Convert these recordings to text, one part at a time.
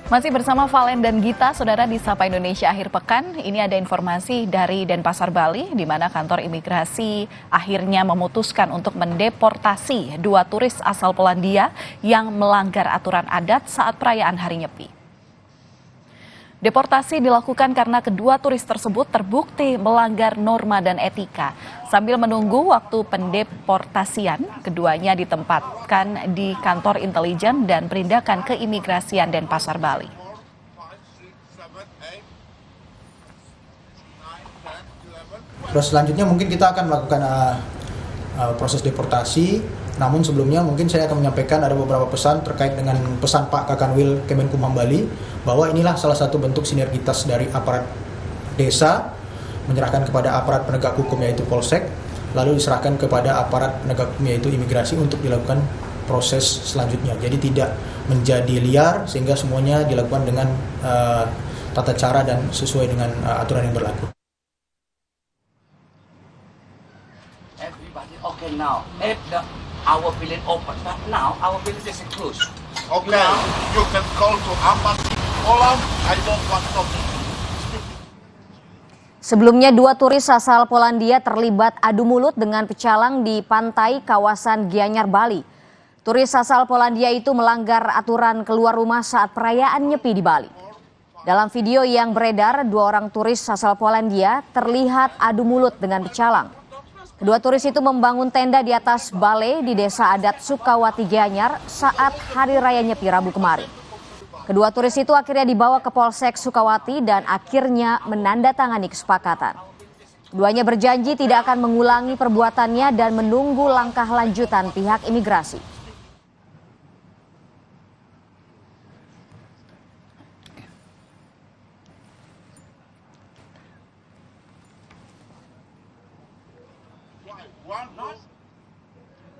Masih bersama Valen dan Gita, saudara di Sapa Indonesia akhir pekan. Ini ada informasi dari Denpasar, Bali, di mana kantor imigrasi akhirnya memutuskan untuk mendeportasi 2 turis asal Polandia yang melanggar aturan adat saat perayaan Hari Nyepi. Deportasi dilakukan karena kedua turis tersebut terbukti melanggar norma dan etika. Sambil menunggu waktu pendeportasian, keduanya ditempatkan di kantor intelijen dan perindakan keimigrasian Denpasar, Bali. Terus selanjutnya mungkin kita akan melakukan proses deportasi. Namun sebelumnya mungkin saya akan menyampaikan ada beberapa pesan terkait dengan pesan Pak Kakanwil Kemenkumham Bali bahwa inilah salah satu bentuk sinergitas dari aparat desa menyerahkan kepada aparat penegak hukum yaitu Polsek, lalu diserahkan kepada aparat penegak hukum yaitu imigrasi untuk dilakukan proses selanjutnya. Jadi tidak menjadi liar sehingga semuanya dilakukan dengan tata cara dan sesuai dengan aturan yang berlaku. Everybody okay now. Our village open, but now our village is closed. Okay, you can call to Embassy Poland. I don't want talking. Sebelumnya 2 turis asal Polandia terlibat adu mulut dengan pecalang di pantai kawasan Gianyar, Bali. Turis asal Polandia itu melanggar aturan keluar rumah saat perayaan Nyepi di Bali. Dalam video yang beredar, 2 orang turis asal Polandia terlihat adu mulut dengan pecalang. Kedua turis itu membangun tenda di atas balai di desa adat Sukawati Gianyar saat Hari Raya Nyepi Rabu kemarin. Kedua turis itu akhirnya dibawa ke Polsek Sukawati dan akhirnya menandatangani kesepakatan. Keduanya berjanji tidak akan mengulangi perbuatannya dan menunggu langkah lanjutan pihak imigrasi.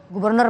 Gubernur